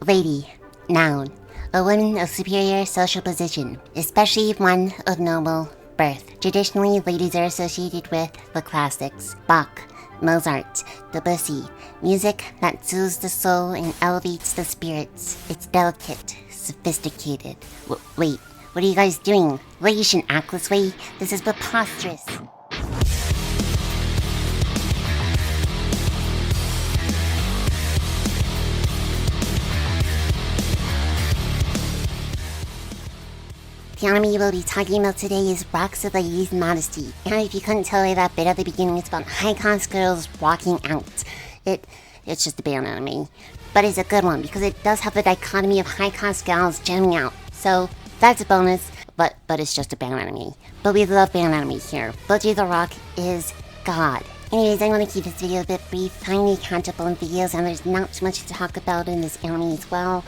Lady, noun, a woman of superior social position, especially one of noble birth. Traditionally, ladies are associated with the classics, Bach, Mozart, Debussy, music that soothes the soul and elevates the spirits. It's delicate, sophisticated. Wait, what are you guys doing? Ladies shouldn't act this way. This is preposterous. The anime we'll be talking about today is Rocks of Ladies Modesty. And if you couldn't tell by that bit at the beginning, it's about high-class girls walking out. It's just a band anime. But it's a good one because it does have the dichotomy of high-class gals jamming out. So that's a bonus, but it's just a band anime. But we love band anime here. Budgie the Rock is God. Anyways, I want to keep this video a bit brief. Finally catch up on videos, and there's not too much to talk about in this anime as well.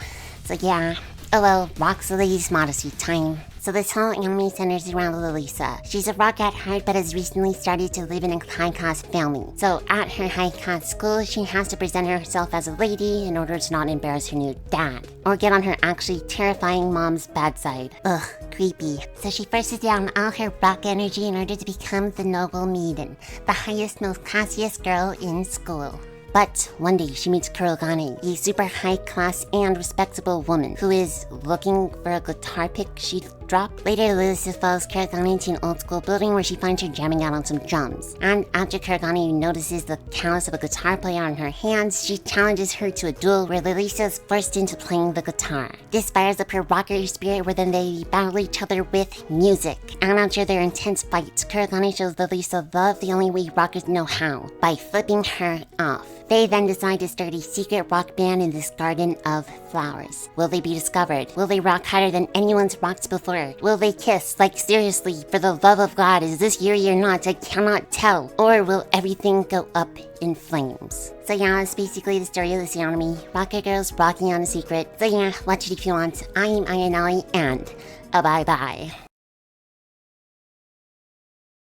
So yeah. Oh well, Rocks of Ladies Modesty time. So this whole anime centers around Lisa. She's a rock at heart but has recently started to live in a high-class family. So at her high-class school, she has to present herself as a lady in order to not embarrass her new dad, or get on her actually terrifying mom's bad side. Ugh, creepy. So she forces down all her rock energy in order to become the noble maiden, the highest, most classiest girl in school. But one day she meets Kurogane, a super high-class and respectable woman who is looking for a guitar pick she'd drop. Later, Lisa follows Kurogane into an old-school building where she finds her jamming out on some drums. And after Kurogane notices the callus of a guitar player on her hands, she challenges her to a duel where Lisa is forced into playing the guitar. This fires up her rocker spirit where then they battle each other with music. And after their intense fights, Kurogane shows Lisa love the only way rockers know how, by flipping her off. They then decide to start a secret rock band in this garden of flowers. Will they be discovered? Will they rock harder than anyone's rocked before? Will they kiss? Like seriously, for the love of God, is this Yuri or not? I cannot tell. Or will everything go up in flames? So yeah, it's basically the story of this anime. Rocker girls rocking on a secret. So yeah, watch it if you want. I'm Ayanali, and bye-bye.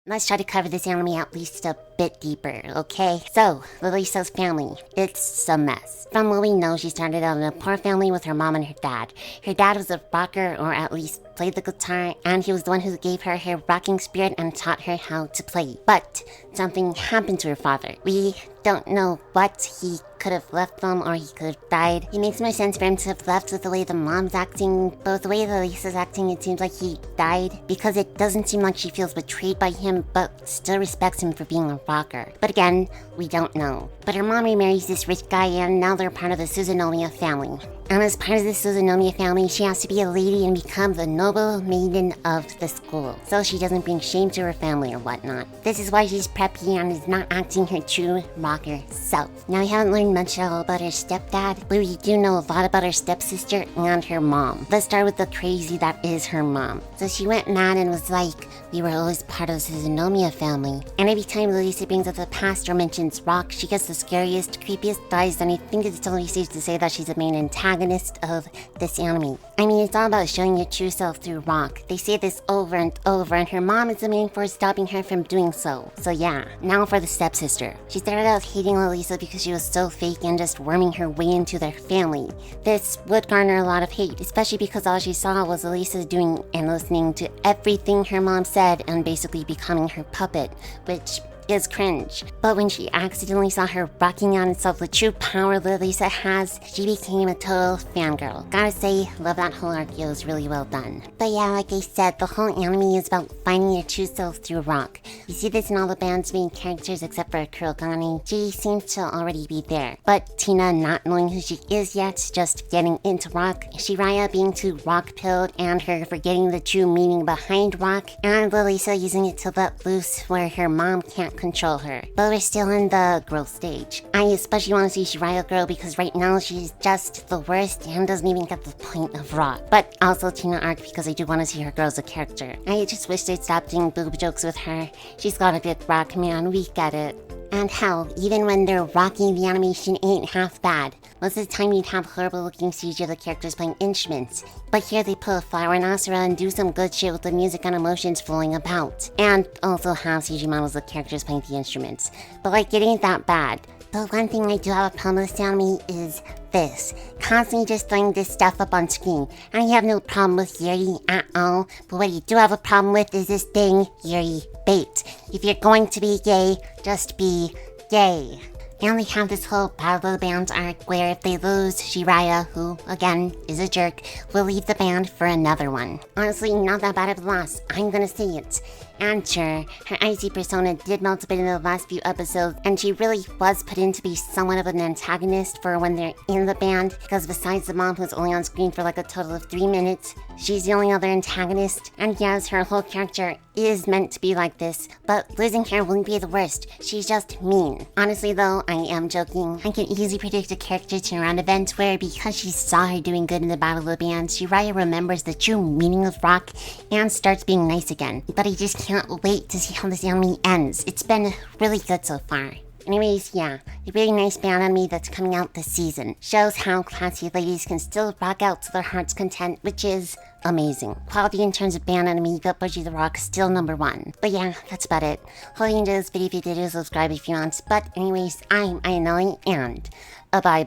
Let's try to cover this anime at least a bit deeper, okay? So, Lisa's family. It's a mess. From what we know, she started out in a poor family with her mom and her dad. Her dad was a rocker, or at least played the guitar, and he was the one who gave her her rocking spirit and taught her how to play. But something happened to her father. We don't know what. He could have left them, or he could have died. It makes more sense for him to have left with the way the mom's acting, but with the way that Lisa's acting, it seems like he died, because it doesn't seem like she feels betrayed by him, but still respects him for being a rocker. But again, we don't know. But her mom remarries this rich guy, and now they're part of the Suzunomiya family. And as part of the Suzunomiya family, she has to be a lady and become the noble maiden of the school, so she doesn't bring shame to her family or whatnot. This is why she's preppy and is not acting her true rocker self. Now, we haven't learned much at all about her stepdad, but we do know a lot about her stepsister and her mom. Let's start with the crazy that is her mom. So she went mad and was like, we were always part of the Suzunomiya family. And every time Lisa brings up the past or mentions rock, she gets the scariest, creepiest eyes, and I think it's totally safe to say that she's the main antagonist of this anime. I mean, it's all about showing your true self through rock. They say this over and over, and her mom is the main force stopping her from doing so. So yeah, now for the stepsister. She started out hating Lisa because she was so fake and just worming her way into their family. This would garner a lot of hate, especially because all she saw was Lisa doing and listening to everything her mom said and basically becoming her puppet, which is cringe. But when she accidentally saw her rocking on itself the true power Lisa has, she became a total fangirl. Gotta say, love that whole arc. It was really well done. But yeah, like I said, the whole anime is about finding your true self through rock. You see this in all the band's main characters except for Kurogane. She seems to already be there. But Tina, not knowing who she is yet, just getting into rock, Shiraya being too rock-pilled, and her forgetting the true meaning behind rock, and Lisa using it to let loose where her mom can't control her. But we're still in the growth stage. I especially want to see Shiraya grow because right now she's just the worst and doesn't even get the point of rock. But also Tina arc because I do want to see her grow as a character. I just wish they'd stop doing boob jokes with her. She's got a good rock, man, we get it. And hell, even when they're rocking, the animation ain't half bad. Most of the time you'd have horrible looking CG of the characters playing instruments. But here they put a flower in Asura and do some good shit with the music and emotions flowing about. And also have CG models of characters playing the instruments. But like, it ain't that bad. The one thing I do have a problem with, Sammy, is this. Constantly just throwing this stuff up on screen. I have no problem with Yuri at all, but what you do have a problem with is this thing, Yuri bait. If you're going to be gay, just be gay. And they have this whole Battle of the Bands arc where if they lose, Jiraiya, who, again, is a jerk, will leave the band for another one. Honestly, not that bad of a loss. I'm gonna say it. And sure, her icy persona did melt a bit in the last few episodes, and she really was put in to be somewhat of an antagonist for when they're in the band, because besides the mom who's only on screen for like a total of 3 minutes, she's the only other antagonist. And yes, her whole character is meant to be like this, but losing her wouldn't be the worst. She's just mean. Honestly though, I am joking. I can easily predict a character turnaround event where because she saw her doing good in the Battle of the Bands, Jiraiya remembers the true meaning of rock and starts being nice again. But I just can't wait to see how this anime ends. It's been really good so far. Anyways, yeah, a really nice band anime that's coming out this season. Shows how classy ladies can still rock out to their heart's content, which is amazing. Quality in terms of band anime, but Bougie the Rock still #1. But yeah, that's about it. Hope you enjoyed this video. If you did, subscribe if you want. But anyways, I'm Ayanoi, and bye-bye.